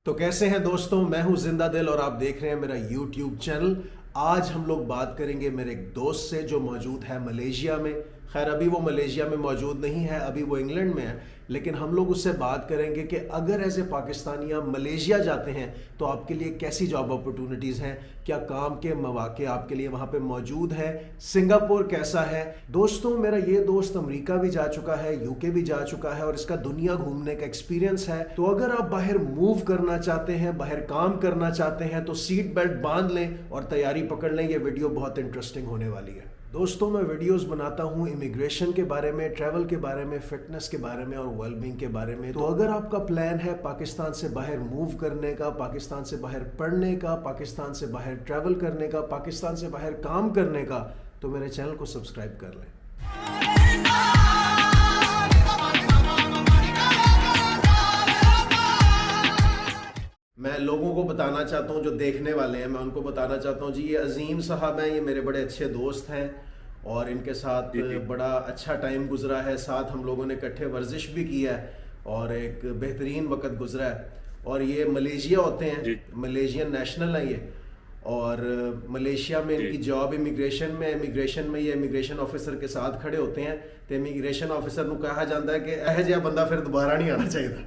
तो कैसे हैं दोस्तों, मैं हूं जिंदा दिल और आप देख रहे हैं मेरा YouTube चैनल। आज हम लोग बात करेंगे मेरे एक दोस्त से जो मौजूद है मलेशिया में। खैर अभी वो मलेशिया में मौजूद नहीं है, अभी वो इंग्लैंड में है। लेकिन हम लोग उससे बात करेंगे कि अगर एज ए पाकिस्तानी आप मलेशिया जाते हैं तो आपके लिए कैसी जॉब अपॉर्चुनिटीज़ हैं, क्या काम के मौके आपके लिए वहाँ पे मौजूद है, सिंगापुर कैसा है। दोस्तों मेरा ये दोस्त अमेरिका भी जा चुका है, यूके भी जा चुका है और इसका दुनिया घूमने का एक्सपीरियंस है। तो अगर आप बाहर मूव करना चाहते हैं, बाहर काम करना चाहते हैं तो सीट बेल्ट बांध लें और तैयारी पकड़ लें। ये वीडियो बहुत इंटरेस्टिंग होने वाली है। दोस्तों मैं वीडियोस बनाता हूँ इमिग्रेशन के बारे में, ट्रैवल के बारे में, फिटनेस के बारे में और वेलबींग के बारे में। तो अगर आपका प्लान है पाकिस्तान से बाहर मूव करने का, पाकिस्तान से बाहर पढ़ने का, पाकिस्तान से बाहर ट्रैवल करने का, पाकिस्तान से बाहर काम करने का, तो मेरे चैनल को सब्सक्राइब कर लें। मैं लोगों को बताना चाहता हूँ, जो देखने वाले हैं, मैं उनको बताना चाहता हूँ जी, ये अजीम साहब हैं, ये मेरे बड़े अच्छे दोस्त हैं और इनके साथ जी, जी। बड़ा अच्छा टाइम गुजरा है। साथ हम लोगों ने इकट्ठे वर्जिश भी की है और एक बेहतरीन वक्त गुजरा है। और ये मलेशिया होते हैं, जी, मलेशियन नेशनल हैं ये। और मलेशिया में जी। इनकी जॉब इमिग्रेशन में ये इमिग्रेशन ऑफिसर के साथ खड़े होते हैं। तो इमिग्रेशन ऑफिसर को कहा जाता है कि यह जिहा बंदा फिर दोबारा नहीं आना चाहिए।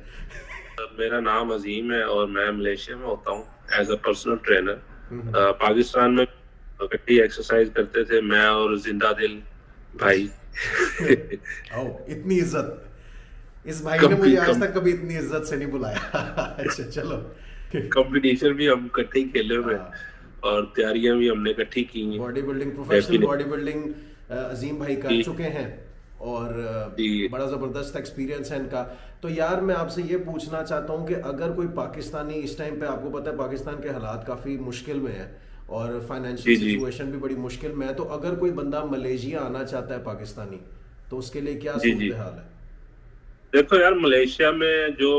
मेरा नाम अजीम है और मैं मलेशिया में होता हूँ as a personal trainer. Pakistan में इकट्ठी एक्सरसाइज करते थे मैं और जिंदा दिल भाई। ओ, इतनी इज्जत इस भाई ने कभी मुझे आज तक कभी इतनी इज्जत से नहीं बुलाया। अच्छा चलो। कंपटीशन भी हम इकट्ठे ही खेले हुए हैं और तैयारियां भी हमने इकट्ठी की हैं। Body building, professional Definitely। Body building Azeem भाई कर चुके हैं और जी, बड़ा ज़बरदस्त एक्सपीरियंस है इनका। तो यार मैं आपसे ये पूछना चाहता हूँ कि अगर कोई पाकिस्तानी इस टाइम पे, आपको पता है पाकिस्तान के हालात काफ़ी मुश्किल में है और फाइनेंशियल जी, जी, सिचुएशन भी बड़ी मुश्किल में है, तो अगर कोई बंदा मलेशिया आना चाहता है पाकिस्तानी, तो उसके लिए क्या जी, जी। सूरत हाल है? देखो यार, मलेशिया में जो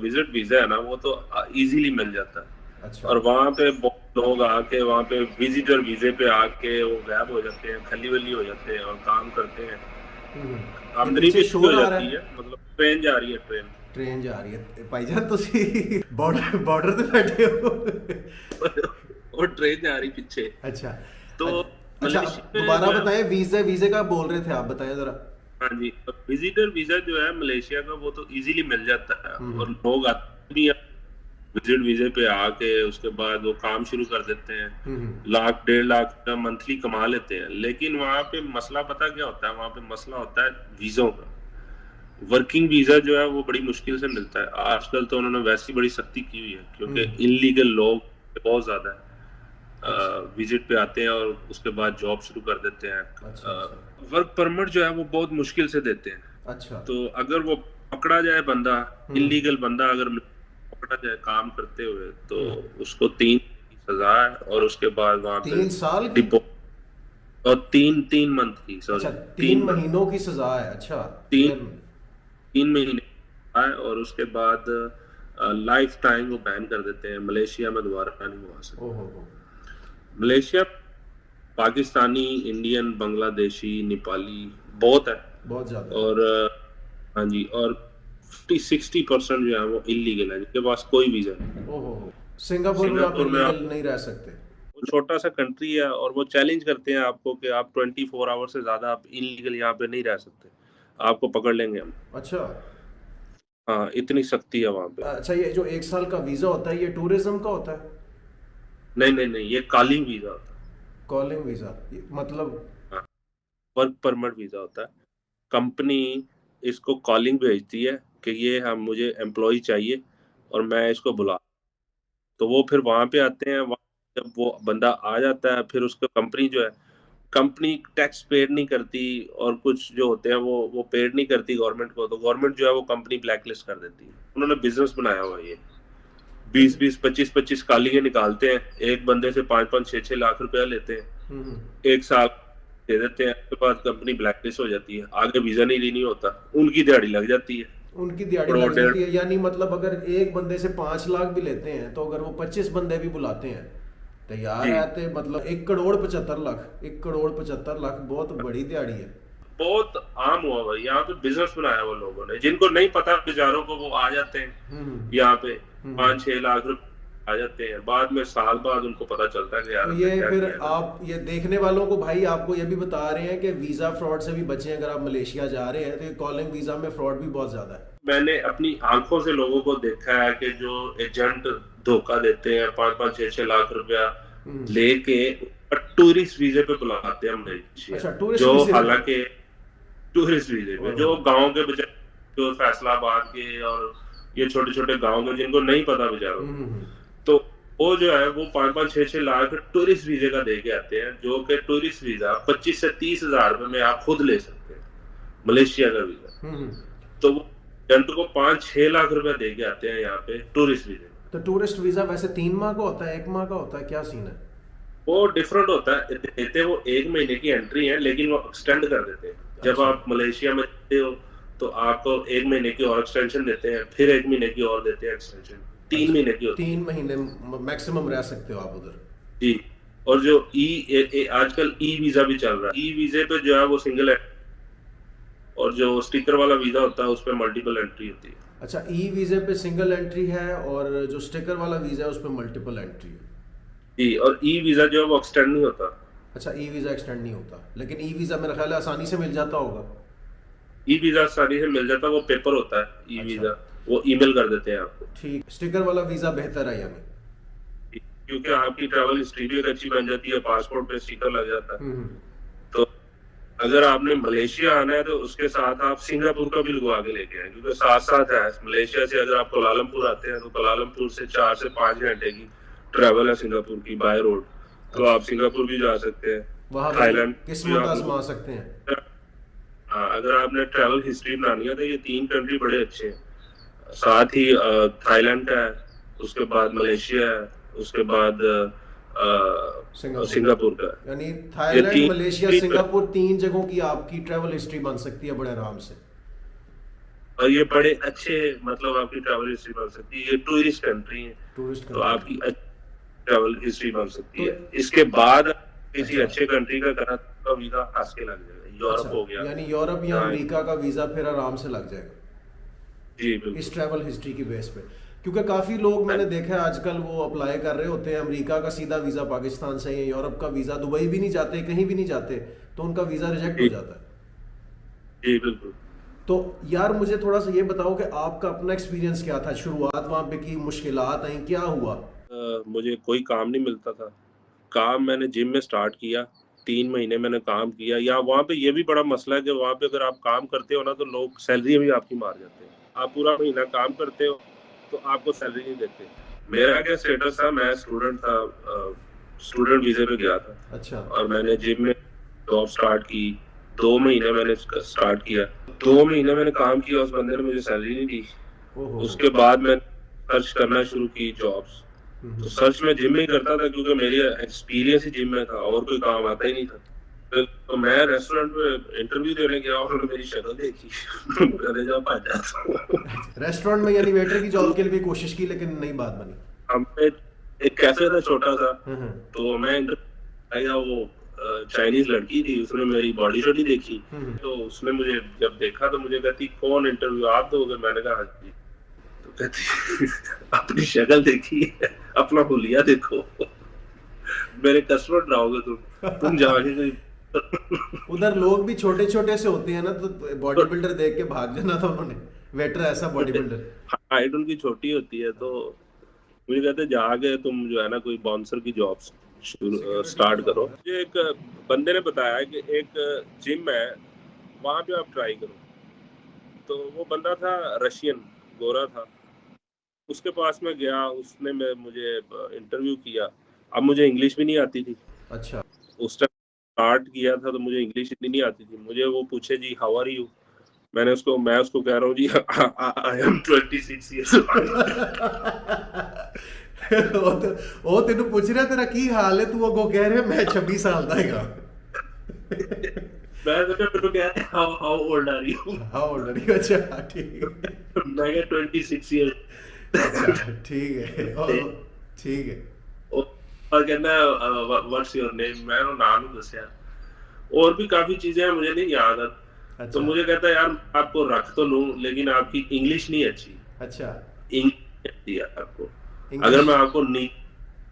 विजिट वीजा है ना, वो तो इजीली मिल जाता है। अच्छा। और वहाँ पे बहुत लोग आके वहाँ पे विजिटर वीजे पे आके वो गायब हो जाते हैं, खली वली हो जाते हैं और काम करते हैं। ये आमदनी पीछे भी अच्छी हो शोर आ रहा जाती है। है, मतलब ट्रेन जा रही है, ट्रेन। ट्रेन जा रही है भाईजान, तुसी बॉर्डर पे बैठे हो। और ट्रेन जा रही पीछे। अच्छा। तो अच्छा मलेशिया में दोबारा जो है, बताएं, वीजे वीजे का बोल रहे थे आप, बताएं जरा। हाँ जी, विजिटर वीजा जो है मलेशिया का, वो तो इजीली मिल जाता है और हम्म लोग आते भी हैं विजिट वीजे पे आके। उसके बाद वो काम शुरू कर देते हैं, हम्म। 1,00,000 1,50,000 का मंथली कमा लेते हैं। लेकिन वहां पे मसला पता क्या होता है? वहां पे मसला होता है वीजों का। वर्किंग वीजा जो है वो बड़ी मुश्किल से मिलता है। आजकल तो उन्होंने वैसी बड़ी सख्ती की हुई है क्योंकि इनलीगल लोग बहुत ज्यादा है, अच्छा विजिट पे आते हैं और उसके बाद जॉब शुरू कर देते हैं। अच्छा अच्छा वर्क परमिट जो है वो बहुत मुश्किल से देते हैं। अच्छा। तो अगर वो पकड़ा जाए बंदा, हम्म इलीगल बंदा अगर पकड़ा जाए काम करते हुए, तो उसको 3 की सजा है और उसके बाद वहां पे 3 साल की? डिपो और 3 मंथ की, अच्छा, सॉरी, 3 मंथ, महीनों की सजा है। अच्छा। तीन ईयर में? 3 महीने है और उसके बाद लाइफ टाइम वो बैन कर देते हैं। मलेशिया में दोबारा नहीं हुआ सकता। ओहो हो। मलेशिया पाकिस्तानी, इंडियन, बांग्लादेशी, नेपाली बहुत है। बहुत ज्यादा। और हाँ जी, और 50-60% जो है वो इलीगल है, जिनके पास कोई वीजा नहीं। ओहो हो। सिंगापुर में आप सिंगापुर में इलीगल आप, नहीं रह सकते? वो छोटा सा कंट्री है और वो चैलेंज करते हैं आपको कि आप 24 आवर से ज्यादा आप इलीगल यहाँ पे नहीं रह सकते, आपको पकड़ लेंगे हम। अच्छा हाँ, इतनी सख्ती है वहां पे। अच्छा। ये जो 1 साल का वीजा होता है, ये टूरिज्म का होता है? नहीं नहीं नहीं, ये कॉलिंग वीजा होता कॉलिंग वीजा मतलब? है। हाँ, वर्क परमिट वीजा होता है। कंपनी इसको कॉलिंग भेजती है कि ये हम, मुझे एम्प्लॉय चाहिए और मैं इसको बुला, तो वो फिर वहां पे आते हैं। जब वो बंदा आ जाता है, फिर उसको कंपनी जो है, कंपनी टैक्स पेड नहीं करती और कुछ जो होते हैं वो पेड नहीं करती गवर्नमेंट को, तो गवर्नमेंट जो है वो कंपनी ब्लैकलिस्ट कर देती है। उन्होंने बिजनेस बनाया हुआ है ये। 20-20, 25-25 कालियां निकालते हैं, एक बंदे से 5-5, 6-6 लाख रुपया लेते हैं, हम्म। 1 साल दे देते हैं, उसके बाद कंपनी ब्लैकलिस्ट हो जाती है, आगे वीजा नहीं रिन्यू होता, उनकी दिहाड़ी लग जाती है। उनकी दिहाड़ी करोड़ लग डेढ़, जाती है, यानी मतलब अगर एक बंदे से 5 लाख भी लेते हैं तो अगर वो 25 बंदे भी बुलाते हैं तो यार जी, आते मतलब 1,75,00,000, 1,75,00,000 बहुत बड़ी दिहाड़ी है। बहुत आम हुआ हुआ है। यहाँ पे बिजनेस बनाया हुआ लोगों ने, जिनको नहीं पता बेचारों को, वो आ जाते हैं यहाँ पे 5-6 लाख रुपए आ जाते हैं, बाद में साल बाद उनको पता चलता है कि यार तो ये क्या फिर किया। आप ये देखने वालों को भाई आपको ये भी बता रहे हैं कि वीजा फ्रॉड से भी बचें। अगर आप मलेशिया जा रहे हैं तो ये कॉलिंग वीजा में फ्रॉड भी बहुत ज्यादा है। मैंने अपनी आंखों से लोगों को देखा है कि जो एजेंट धोखा देते हैं, 5-5, 6-6 लाख रुपया लेके टूरिस्ट वीजे पे बुलाते हैं मलेशिया। अच्छा, टूरिस्ट जो वीजे पे? हालांकि टूरिस्ट वीजे पे जो गांव के बच्चे, जो फैसलाबाद के और ये छोटे छोटे गांव के, जिनको नहीं पता बेचारों, तो वो जो है वो 5-5, 6-6 लाख टूरिस्ट वीजे का दे के आते हैं, जो कि टूरिस्ट वीजा 25 से 30 हजार रुपए में आप खुद ले सकते हैं, मलेशिया का वीजा। तो वो एजेंट को 5-6 लाख रुपए दे के आते हैं यहाँ पे टूरिस्ट वीजे। तो टूरिस्ट वीजा वैसे 3 माह का होता है, 1 माह का होता है, क्या सीन है? वो डिफरेंट होता है, देते वो 1 महीने की एंट्री है, लेकिन वो एक्सटेंड कर देते हैं। जब आप मलेशिया में रहते हो तो आपको 1 महीने की और एक्सटेंशन देते हैं, फिर 1 महीने की और देते हैं एक्सटेंशन, 3 महीने की होती है। 3 महीने मैक्सिमम रह सकते हो आप उधर। जी। और जो आजकल ई वीजा भी चल रहा है, ई वीजे पे जो है वो सिंगल है, और जो स्टिकर वाला वीजा होता है उस पर मल्टीपल एंट्री होती है। अच्छा, ई वीजे पे सिंगल एंट्री है और जो स्टिकर वाला वीजा है उस पे मल्टीपल एंट्री है। जी। और ई वीजा जो है वो एक्सटेंड नहीं होता। अच्छा, ई वीजा एक्सटेंड नहीं होता, लेकिन ई वीजा मेरा ख्याल है आसानी से मिल जाता होगा। ई वीजा आसानी से मिल जाता है, वो पेपर होता है। ई वीजा वो ईमेल कर देते हैं आपको। ठीक, स्टिकर वाला वीजा बेहतर है यानी? क्योंकि आपकी ट्रैवल हिस्ट्री भी अच्छी बन जाती है, पासपोर्ट पे स्टिकर लग जाता है। तो अगर आपने मलेशिया आना है तो उसके साथ आप सिंगापुर का भी लगवा के लेके आए, क्योंकि साथ साथ है। मलेशिया से अगर आप कोलालमपुर आते हैं तो कोलालमपुर से 4 से 5 घंटे की ट्रैवल है सिंगापुर की बाय रोड, तो आप सिंगापुर भी जा सकते हैं, वहां थाईलैंड किस्मत आजमा सकते हैं। हाँ, अगर आपने ट्रैवल हिस्ट्री बनानी है तो ये 3 कंट्री बड़े अच्छे हैं। साथ ही थाईलैंड है, उसके बाद मलेशिया है, उसके बाद सिंगापुर का। यानी थाईलैंड, मलेशिया, सिंगापुर, 3 जगहों की आपकी ट्रैवल हिस्ट्री बन सकती है बड़े आराम से। और ये बड़े अच्छे, मतलब आपकी ट्रैवल हिस्ट्री बन सकती है। ये टूरिस्ट कंट्री है, तो आपकी ट्रैवल हिस्ट्री बन सकती है। इसके बाद किसी अच्छे कंट्री का करा तो वीजा हंस के लग जाएगा। यूरोप हो गया, यानी यूरोप या अमेरिका का वीजा फिर आराम से लग जाएगा जी बिल्कुल, इस ट्रैवल हिस्ट्री की बेस पे। क्योंकि काफी लोग मैंने देखा है आजकल वो अप्लाई कर रहे होते हैं अमेरिका का सीधा वीजा पाकिस्तान से, या यूरोप का वीजा, दुबई भी नहीं जाते, कहीं भी नहीं जाते, तो उनका वीजा रिजेक्ट हो जाता है। जी बिल्कुल। तो यार मुझे थोड़ा सा ये बताओ कि आपका अपना एक्सपीरियंस क्या था, शुरुआत वहां पे की मुश्किलात आई, क्या हुआ? मुझे कोई काम नहीं मिलता था। काम मैंने जिम में स्टार्ट किया, 3 महीने मैंने काम किया। या वहाँ पे ये भी बड़ा मसला है कि वहाँ पे अगर आप काम करते हो ना तो लोग सैलरी भी आपकी मार जाते हैं। आप पूरा महीना काम करते हो तो आपको सैलरी नहीं देते। मेरा क्या स्टेटस था, मैं स्टूडेंट था, स्टूडेंट वीजे पे गया था। अच्छा। और मैंने जिम में जॉब स्टार्ट की, 2 महीने मैंने स्टार्ट किया, 2 महीने मैंने काम किया, उस बंदे ने मुझे सैलरी नहीं दी। उसके बाद मैं सर्च करना शुरू की जॉब्स। तो सर्च में जिम में ही करता था, क्योंकि मेरी एक्सपीरियंस ही जिम में था और कोई काम आता ही नहीं था। तो मैं रेस्टोरेंट में इंटरव्यू देने गया और उन्होंने मेरी शक्ल देखी रेस्टोरेंट में यानी वेटर की जॉब के लिए भी कोशिश की, लेकिन नहीं बात बनी। हमने एक कैफे था छोटा सा, तो मैं आया, वो चाइनीज लड़की थी, उसने मेरी बॉडी शॉडी देखी, तो उसने मुझे जब देखा तो मुझे कहती कौन इंटरव्यू आप दोगे? मैंने कहा हाँ जी। तो कहती अपनी शक्ल देखी, अपना हुलिया देखो, मेरे कस्टमर रहोगे तुम जाके कोई उधर लोग भी छोटे छोटे से होते हैं ना, तो बॉडी बिल्डर देख के भाग जाना था उन्होंने। वेटर ऐसा बॉडी बिल्डर, हाइट उनकी छोटी होती है, तो मुझे कहते जाके तुम जो है ना कोई बाउंसर की जॉब स्टार्ट करो। मुझे एक बंदे ने बताया कि एक जिम है, वहां पे आप ट्राई करो। तो वो बंदा था रशियन, गोरा था, उसके पास में गया, उसने मुझे इंटरव्यू किया। अब मुझे इंग्लिश भी नहीं आती थी। अच्छा। उस टाइम स्टार्ट किया था तो मुझे इंग्लिश इतनी नहीं आती थी। मुझे वो पूछे जी हाउ आर यू, मैं उसको कह रहा हूँ जी आई एम 26 इयर्स ਉਹ ਤੈਨੂੰ ਪੁੱਛ ਰਿਹਾ ਤੇਰਾ ਕੀ ਹਾਲ ਹੈ, ਤੂੰ ਅੱਗੋਂ ਕਹਿ ਰਿਹਾ ਮੈਂ 26 ਸਾਲ ਦਾ ਹੈਗਾ। मैं तो फिर कह रहा how old are you, how old are you? अच्छा ठीक है, मैं 26 इयर्स। अच्छा ठीक है, ठीक है। और कहना व्हाट्स योर नेम, मैं नाम नहीं दसिया। और भी काफी चीजें मुझे नहीं याद है। तो अच्छा मुझे कहता है यार मैं आपको रख तो लूं लेकिन आपकी इंग्लिश नहीं अच्छी, अच्छा। इंग्लिश अच्छी है आपको। अगर इंग्लिश। मैं आपको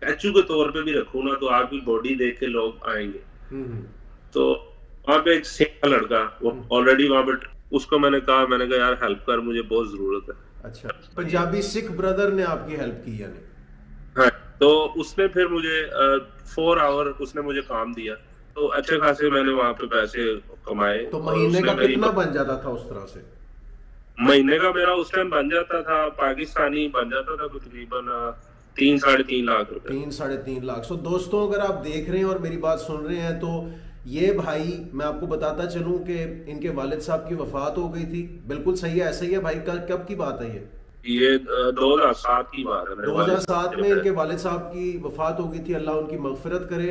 स्टैचू के तौर पे भी रखूं ना तो आपकी बॉडी देख के लोग आएंगे। हम्म। तो वहां पे एक सिख का लड़का वो हम्म। ऑलरेडी वहां पे, उसको मैंने कहा यार हेल्प कर, मुझे बहुत जरूरत अच्छा, है। पंजाबी सिख ब्रदर ने आपकी हेल्प की यानी? हाँ, तो उसने फिर मुझे 4 आवर उसने मुझे काम दिया, तो अच्छे खासे मैंने वहां पे पैसे कमाए तो और महीने उसने का मेरी कितना बन जाता था उस तरह से? महीने का मेरा उस टाइम बन जाता था, पाकिस्तानी बन जाता था तकरीबन 3-3.5 लाख रुपए। 3 साढ़े 3 लाख। सो दोस्तों, अगर आप देख रहे हैं और मेरी बात सुन रहे हैं, तो ये भाई, मैं आपको बताता चलूं कि इनके वालिद साहब की वफात हो गई थी। बिल्कुल सही है, ऐसा ही है भाई। कब की बात है ये? ये 2007 की बात है, मेरे वालिद 2007 साहब में ने। इनके वालिद साहब की वफात हो गई थी, अल्लाह उनकी मगफिरत करे।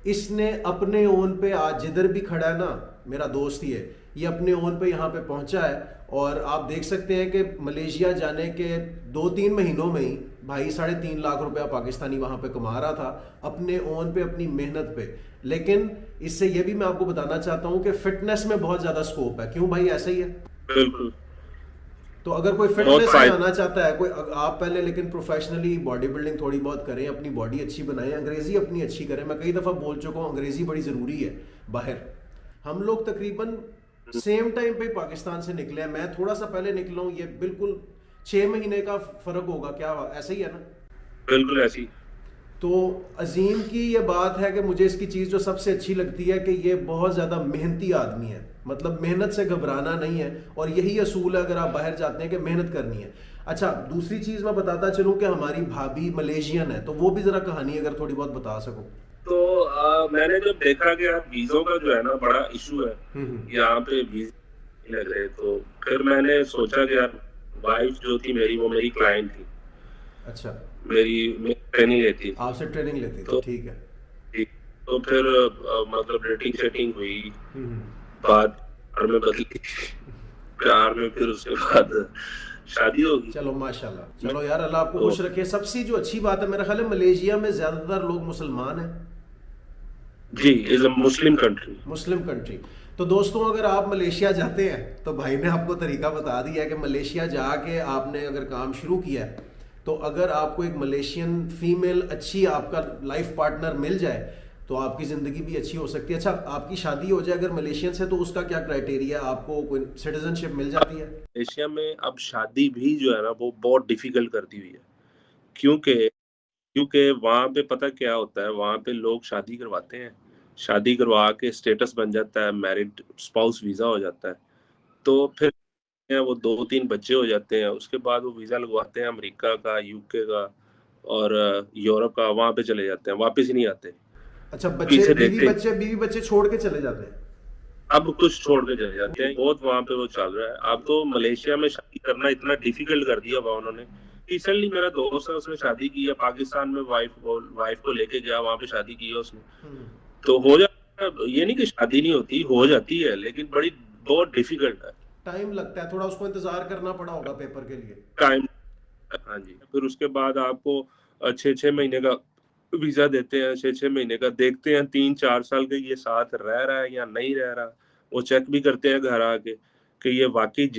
इसने अपने ओन पे, आज जिधर भी खड़ा है ना, मेरा दोस्त ही है, ये अपने ओन पे यहाँ पे पहुंचा है। और आप देख सकते हैं कि मलेशिया जाने के 2-3 महीनों में ही भाई 3.5 लाख रुपया पाकिस्तानी वहाँ पे कमा रहा था, अपने ओन पे, अपनी मेहनत पे। लेकिन इससे ये भी मैं आपको बताना चाहता हूँ कि फिटनेस में बहुत ज़्यादा स्कोप है। क्यों भाई, ऐसा ही है? बिल्कुल, तो अगर कोई बहुत फिटनेस में फायदा। आना चाहता है कोई, आप पहले लेकिन प्रोफेशनली बॉडी बिल्डिंग थोड़ी बहुत करें, अपनी बॉडी अच्छी बनाएं, अंग्रेजी अपनी अच्छी करें। मैं कई दफ़ा बोल चुका हूँ, अंग्रेजी बड़ी ज़रूरी है बाहर। हम लोग तकरीबन सेम टाइम पे पाकिस्तान से निकले हैं। मैं थोड़ा सा पहले निकला हूँ, ये बिल्कुल 6 महीने का फ़र्क होगा, क्या ऐसा ही है ना? बिल्कुल ऐसी। तो अजीम की ये बात है कि मुझे इसकी चीज़ जो सबसे अच्छी लगती है कि ये बहुत ज़्यादा मेहनती आदमी है। मतलब मेहनत से घबराना नहीं है, और यही असूल है अगर आप बाहर जाते हैं कि मेहनत करनी है। अच्छा, दूसरी चीज़ मैं बताता चलूँ कि हमारी भाभी मलेशियन है, तो वो भी ज़रा कहानी अगर थोड़ी बहुत बता सको। तो मैंने जब देखा कि यार वीजों का जो है ना बड़ा इशू है, यहाँ पे वीजा नहीं लग रहे, तो फिर मैंने सोचा कि यार वाइफ जो थी मेरी, वो मेरी क्लाइंट थी, अच्छा, मेरी ट्रेनिंग लेती थी। आपसे ट्रेनिंग लेती थी, तो ठीक है। ठीक, तो फिर मतलब डेटिंग सेटिंग हुई, हम्म। बात प्यार में बदली, प्यार में फिर उसके बाद शादी होगी। चलो माशाल्लाह, चलो यार, अल्लाह आपको तो खुश रखे। सबसे जो अच्छी बात है, मेरा ख्याल है मलेशिया में ज़्यादातर लोग मुसलमान हैं। जी, is a Muslim country. Muslim country. तो दोस्तों, अगर आप मलेशिया जाते हैं तो भाई ने आपको तरीका बता दिया है कि मलेशिया जाके आपने अगर काम शुरू किया है, तो अगर आपको एक मलेशियन फीमेल अच्छी आपका लाइफ पार्टनर मिल जाए तो आपकी ज़िंदगी भी अच्छी हो सकती है। अच्छा, आपकी शादी हो जाए अगर मलेशियन से, तो उसका क्या क्राइटेरिया, आपको कोई सिटीजनशिप मिल जाती है? एशिया में अब शादी भी जो है ना वो बहुत डिफिकल्ट कर दी हुई है, क्योंकि क्योंकि वहाँ पे पता क्या होता है, वहाँ पे लोग शादी करवाते हैं, शादी करवा के स्टेटस बन जाता है, मैरिड स्पाउस वीजा हो जाता है, तो फिर वो 2-3 बच्चे हो जाते हैं, उसके बाद वो वीजा लगवाते हैं अमेरिका का, यूके का और यूरोप का, वहाँ पे चले जाते हैं, वापस ही नहीं आते, अच्छा, बच्चे, पीछे बीवी देखते। बच्चे, बीवी बच्चे छोड़ के चले जाते हैं? अब कुछ छोड़ के चले जाते हैं, बहुत वहाँ पे वो चल रहा है। अब तो मलेशिया में शादी करना इतना डिफिकल्ट कर दिया हुआ उन्होंने। रिसेंटली मेरा दोस्त है, उसने शादी की है पाकिस्तान में, वाइफ को लेके गया, वहाँ पे शादी की है उसने, तो हो जाता है। ये नहीं कि शादी नहीं होती, हो जाती है, लेकिन बहुत डिफिकल्ट है। टाइम लगता है थोड़ा, उसको इंतजार करना पड़ा होगा पेपर के लिए। टाइम, हाँ जी। फिर उसके बाद आपको 6-6 महीने का वीजा देते हैं, 6-6 महीने का देखते हैं, 3-4 साल के ये साथ रह रहा है या नहीं रह रहा। वो चेक भी करते हैं घर आके कि ये वाकई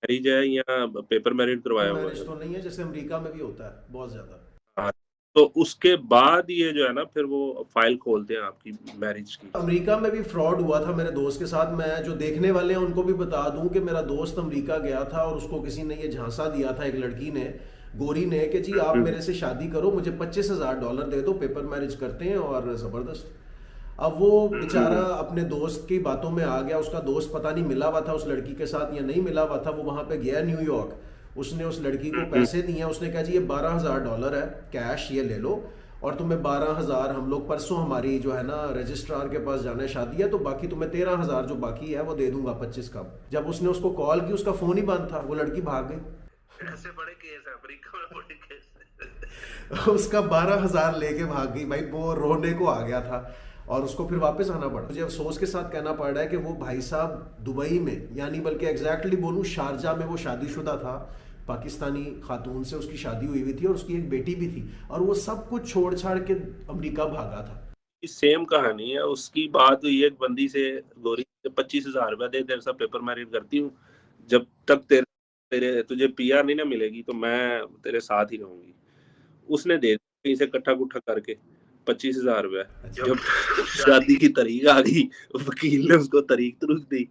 मैरिज है या पेपर मैरिज करवाया हुआ मैरिज है। तो नहीं है, जैसे अमेरिका में भी होता है बहुत ज्यादा। हाँ, तो उसके बाद ये जो है ना फिर वो फाइल खोलते हैं आपकी मैरिज की। अमेरिका में भी फ्रॉड हुआ था मेरे दोस्त के साथ। मैं, जो देखने वाले हैं उनको भी बता दूं कि मेरा दोस्त अमेरिका गया था और उसको किसी ने ये झांसा दिया था, एक लड़की ने, गोरी ने, कि जी आप मेरे से शादी करो, मुझे $25,000 दे दो, पेपर मैरिज करते हैं, और ज़बरदस्त। अब वो बेचारा अपने दोस्त की बातों में आ गया। उसका दोस्त पता नहीं मिला हुआ था उस लड़की के साथ या नहीं मिला हुआ था, वो वहाँ पे गया न्यूयॉर्क, उसने उस लड़की को पैसे दिए, उसने कहा जी ये $12,000 है कैश, ये ले लो, और तुम्हें 12,000, हम लोग परसों हमारी जो है ना रजिस्ट्रार के पास जाना है, शादी है, तो बाकी तुम्हें 13,000 जो बाकी है वो दे दूंगा 25 का। जब उसने उसको कॉल की, उसका फोन ही बंद था, वो लड़की भाग गई। ऐसे बड़े केस है अमेरिका में, बड़े केस उसका 12,000 लेके भाग गई भाई। वो रोने को आ गया था और उसको फिर वापस आना पड़ा। मुझे अफसोस के साथ कहना पड़ रहा है कि वो भाई साहब दुबई में, यानी बल्कि एग्जैक्टली बोलूं शारजा में, वो शादीशुदा था, पाकिस्तानी खातून से उसकी शादी हुई हुई थी और उसकी एक बेटी भी थी, और वो सब कुछ छोड़ छाड़ के अमेरिका भागा था। सेम कहानी है। उसकी बात हुई एक बंदी से, गोरी 25,000 रुपया दे, तेरे साथ पेपर मैं रीड करती हूँ, जब तक तेरे तुझे पीआर नहीं ना मिलेगी तो मैं तेरे साथ ही रहूंगी। उसने दे कहीं से इकट्ठा कुट्ठा करके 25,000 रुपया। जब शादी की तारीख आ गई, वकील ने उसको तारीख तुरुख दी,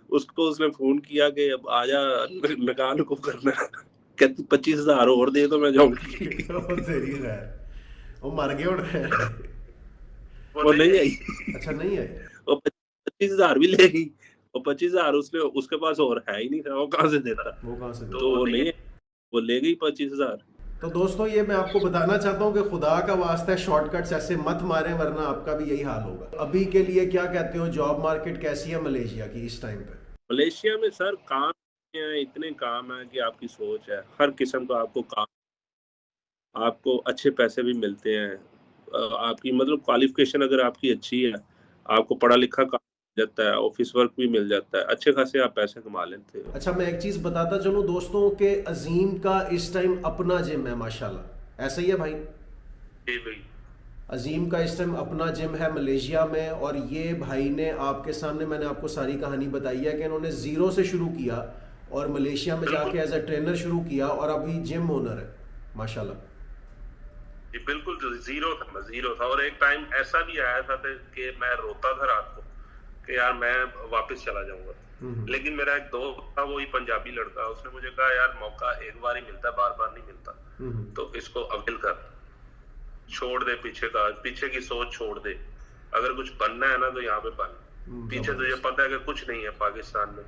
उसको उसने फोन किया कि अब आजा निकाल को करना, कहती 25,000 और दे तो मैं जाऊंगी। वो मर गए उन्हें, वो नहीं आई। अच्छा नहीं आई, वो 25,000 भी ले गई, और 25,000 उसके पास और है ही नहीं था, वो कहाँ से देता, वो कहाँ से देता? तो वो नहीं, वो ले गई 25,000। तो दोस्तों ये मैं आपको बताना चाहता हूँ कि खुदा का वास्ता है शॉर्टकट्स ऐसे मत मारें, वरना आपका भी यही हाल होगा। अभी के लिए क्या कहते हो, जॉब मार्केट कैसी है मलेशिया की इस टाइम पे? मलेशिया में सर काम है, इतने काम है कि आपकी सोच है, हर किस्म का आपको काम, आपको अच्छे पैसे भी मिलते हैं, आपकी मतलब क्वालिफिकेशन अगर आपकी अच्छी है, आपको पढ़ा लिखा काम मिल जाता है, ऑफिस वर्क भी मिल जाता है, अच्छे खासे आप पैसे कमा लेते हो। अच्छा मैं एक चीज बताता चलूं दोस्तों के अजीम का इस टाइम अपना जिम है माशाल्लाह, ऐसा ही है भाई? जी भाई, अजीम का इस टाइम अपना जिम है मलेशिया में, और ये भाई ने आपके सामने मैंने आपको सारी कहानी बताई है कि इन्होंने जीरो से शुरू किया और मलेशिया में जाके एज अ ट्रेनर शुरू किया और अभी जिम ओनर है माशाल्लाह। जी बिल्कुल, जीरो था और एक टाइम ऐसा भी आया था कि मैं रोता था रात को कि यार मैं वापस चला जाऊंगा, लेकिन मेरा एक दोस्त था, वो ही पंजाबी लड़का, उसने मुझे कहा यार मौका एक बार ही मिलता है, बार बार नहीं मिलता, तो इसको अवेल कर, छोड़ दे पीछे की सोच छोड़ दे, अगर कुछ बनना है ना तो यहाँ पे बन, पीछे तुझे पता है कि कुछ नहीं है पाकिस्तान में,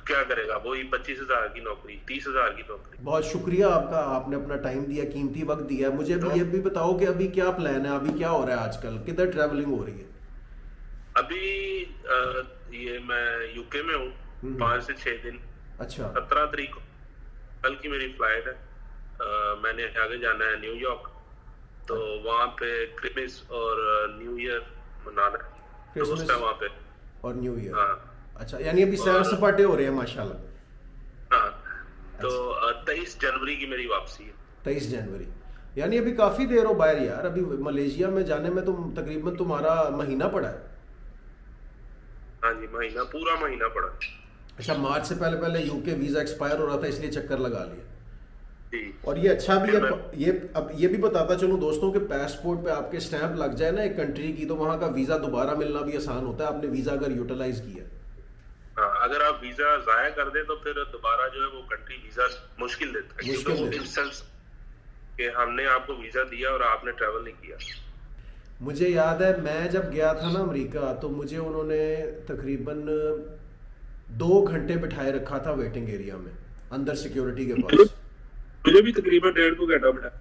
क्या करेगा, वही 25,000 की नौकरी, 30,000 की नौकरी। बहुत शुक्रिया आपका, आपने अपना टाइम दिया, कीमती वक्त दिया। मुझे अभी ये भी बताओ कि अभी क्या प्लान है, अभी क्या हो रहा है आजकल, किधर ट्रैवलिंग हो रही है? अभी ये मैं यूके में हूँ 5 से 6 दिन। अच्छा। 17 तारीख कल की मेरी फ्लाइट है, मैंने आगे जाना है न्यूयॉर्क, तो वहाँ पे क्रिसमस और न्यू ईयर मनाना है, क्रिसमस वहाँ पे और न्यू ईयर। हाँ। अच्छा, यानी अभी सैर सपाटे हो रहे हैं माशाल्लाह। हाँ, तो 23 जनवरी की मेरी वापसी है। 23 जनवरी, यानी अभी काफी देर हो बाहर यार, अभी मलेशिया में जाने में तुम तकरीबन तुम्हारा महीना पड़ा है। हाँ जी, पूरा महीना पड़ा। अच्छा, मार्च से पहले यूके वीजा एक्सपायर हो रहा था इसलिए चक्कर लगा लिया। जी। और ये अच्छा भी है, ये भी बताता चलूं दोस्तों के पासपोर्ट पे आपके स्टैंप लग जाए ना एक कंट्री की, तो वहाँ का वीजा दोबारा मिलना भी आसान होता है, आपने वीजा अगर यूटिलाइज किया। हाँ, अगर आप वीजा जाया कर दे तो फिर दोबारा जो है वो कंट्री वीजा मुश्किल देता है, क्योंकि वो इंस्टेंस कि हमने आपको वीजा दिया और आपने ट्रैवल नहीं किया। मुझे याद है मैं जब गया था ना अमेरिका, तो मुझे उन्होंने तकरीबन 2 घंटे बिठाए रखा था वेटिंग एरिया में अंदर सिक्योरिटी के पास। मुझे भी तकरीबन 1.5 घंटा बिठाया।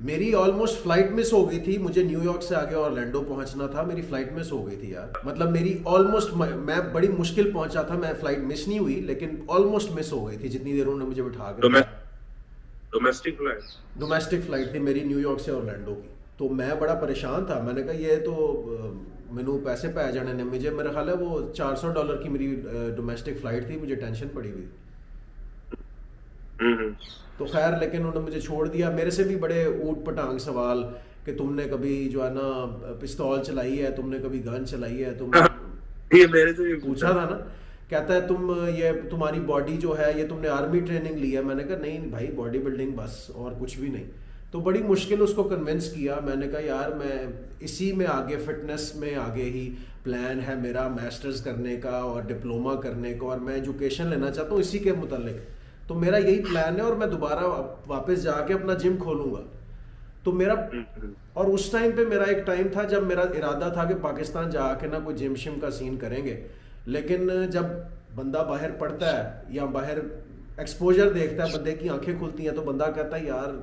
मेरी ऑलमोस्ट फ्लाइट मिस हो गई थी, मुझे न्यूयॉर्क से आगे ऑरलैंडो पहुंचना था, मेरी फ्लाइट मिस हो गई थी यार, मतलब मेरी ऑलमोस्ट, मैं बड़ी मुश्किल पहुंचा था, मैं फ्लाइट मिस नहीं हुई लेकिन ऑलमोस्ट मिस हो गई थी, जितनी देर उन्होंने मुझे बिठा कर। डोमेस्टिक फ्लाइट थी मेरी न्यूयॉर्क से ऑरलैंडो की, तो मैं बड़ा परेशान था, मैंने कहा ये तो मैनू पैसे पै जाने ने, मुझे मेरा ख्याल है वो $400 की मेरी डोमेस्टिक फ्लाइट थी, मुझे टेंशन पड़ी हुई। तो खैर लेकिन उन्होंने मुझे छोड़ दिया। मेरे से भी बड़े ऊट पटांग सवाल कि तुमने कभी जो है ना पिस्तौल चलाई है, तुमने कभी गन चलाई है, तुम ये मेरे से भी पूछा था ना, कहता है तुम ये तुम्हारी बॉडी जो है ये तुमने आर्मी ट्रेनिंग ली है, मैंने कहा नहीं भाई बॉडी बिल्डिंग बस और कुछ भी नहीं। तो बड़ी मुश्किल उसको कन्विंस किया, मैंने कहा यार मैं इसी में आगे फिटनेस में आगे ही प्लान है मेरा मास्टर्स करने का और डिप्लोमा करने का, और मैं एजुकेशन लेना चाहता हूँ इसी के मुतालिक, तो मेरा यही प्लान है और मैं दोबारा वापस जाके अपना जिम खोलूंगा। तो मेरा, और उस टाइम पे मेरा एक टाइम था जब मेरा इरादा था कि पाकिस्तान जाके ना कोई जिम शिम का सीन करेंगे, लेकिन जब बंदा बाहर पढ़ता है या बाहर एक्सपोजर देखता है, बंदे की आंखें खुलती हैं, तो बंदा कहता है यार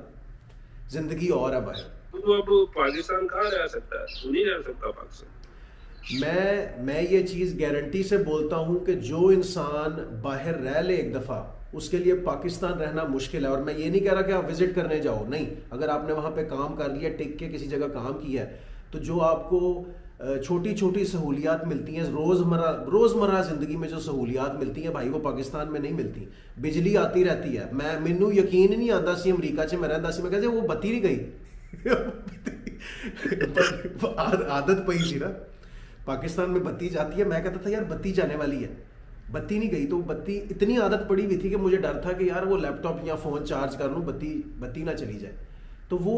जिंदगी और है बाहर। तो अब पाकिस्तान कहाँ रह सकता है, नहीं रह सकता पाकिस्तान। मैं ये चीज़ गारंटी से बोलता हूँ कि जो इंसान बाहर रह ले एक दफ़ा, उसके लिए पाकिस्तान रहना मुश्किल है। और मैं ये नहीं कह रहा कि आप विजिट करने जाओ, नहीं, अगर आपने वहाँ पे काम कर लिया, टिक के किसी जगह काम किया है, तो जो आपको छोटी छोटी सहूलियात मिलती हैं रोज़मर्रा ज़िंदगी में, जो सहूलियात मिलती हैं भाई वो पाकिस्तान में नहीं मिलती। बिजली आती रहती है, मैनू यकीन नहीं आता सी अमरीका च मैं रहिंदा सी, मैं कहते वो बत्ती नहीं गई आदत पई सी ना। पाकिस्तान में बत्ती जाती है, मैं कहता था यार बत्ती जाने वाली है, बत्ती नहीं गई। तो बत्ती इतनी आदत पड़ी हुई थी कि मुझे डर था कि यार वो लैपटॉप या फ़ोन चार्ज कर लूँ, बत्ती ना चली जाए। तो वो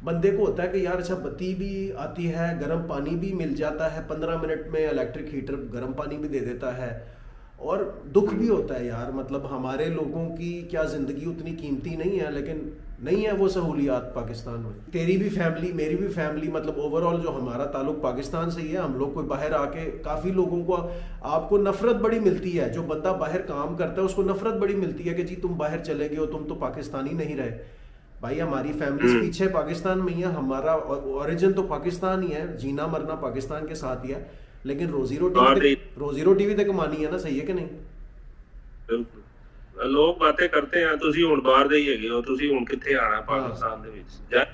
बंदे को होता है कि यार अच्छा बत्ती भी आती है, गर्म पानी भी मिल जाता है, 15 मिनट में इलेक्ट्रिक हीटर गर्म पानी भी दे देता है। और दुख भी होता है यार, मतलब हमारे लोगों की क्या ज़िंदगी उतनी कीमती नहीं है, लेकिन नहीं है वो सहूलियात पाकिस्तान में। तेरी भी फैमिली, मेरी भी फैमिली, मतलब ओवरऑल जो हमारा ताल्लुक पाकिस्तान से ही है। हम लोग कोई बाहर आके, काफ़ी लोगों को आपको नफ़रत बड़ी मिलती है, जो बंदा बाहर काम करता है उसको नफ़रत बड़ी मिलती है कि जी तुम बाहर चले गए हो, तुम तो पाकिस्तानी नहीं रहे। भाई हमारी फैमिली पीछे पाकिस्तान में ही है, हमारा ओरिजिन तो पाकिस्तान ही है, जीना मरना पाकिस्तान के साथ ही है, लेकिन रोजी रोटी भी तो कमानी है ना, सही है कि नहीं? ਬਿਲਕੁਲ ਲੋਕ ਬਾतें करते हैं, ਤੁਸੀਂ ਹੁਣ ਬਾਹਰ ਦੇ ਹੀ ਹੈਗੇ ਹੋ, ਤੁਸੀਂ ਹੁਣ ਕਿੱਥੇ ਆਣਾ ਪਾਕਿस्तान ਦੇ ਵਿੱਚ? ਯਾਰ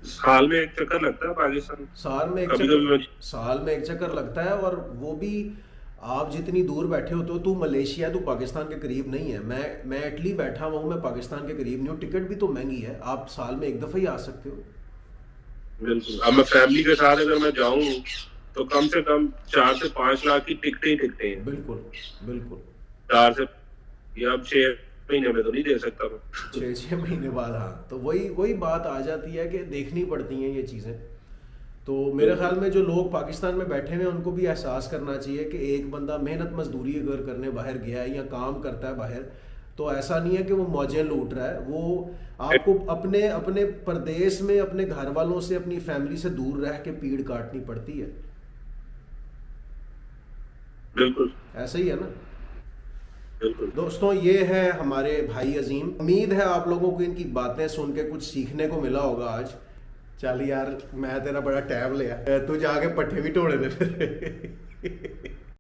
साल में एक चक्कर लगता है पाकिस्तान, साल में एक चक्कर लगता है। और वो भी आप जितनी दूर बैठे होते हो, तू मलेशिया, तू पाकिस्तान के करीब नहीं है। मैं इटली बैठा हुआ हूँ, मैं पाकिस्तान के करीब नहीं हूँ। टिकट भी तो महंगी है, आप साल में एक दफ़ा ही आ सकते हो। बिल्कुल। अब मैं फैमिली के साथ अगर मैं जाऊँ तो कम से कम 4 से 5 लाख की टिकटें हैं। बिल्कुल 4 से, या अब 6 महीने में तो नहीं दे सकता मैं। 6 महीने बाद, हाँ। तो वही बात आ जाती है कि देखनी पड़ती हैं ये चीज़ें। तो मेरे ख्याल में जो लोग पाकिस्तान में बैठे हुए हैं उनको भी एहसास करना चाहिए कि एक बंदा मेहनत मजदूरी अगर करने बाहर गया है या काम करता है बाहर, तो ऐसा नहीं है कि वो मौजें लूट रहा है। वो आपको अपने प्रदेश में अपने घर वालों से, अपनी फैमिली से दूर रह के पीड़ काटनी पड़ती है। बिल्कुल ऐसा ही है ना। बिल्कुल। दोस्तों ये है हमारे भाई अजीम। उम्मीद है आप लोगों को इनकी बातें सुन के कुछ सीखने को मिला होगा आज। चल यार, मैं तेरा बड़ा टैब लिया, तू जाके पट्ठे भी ढोने दे फिर।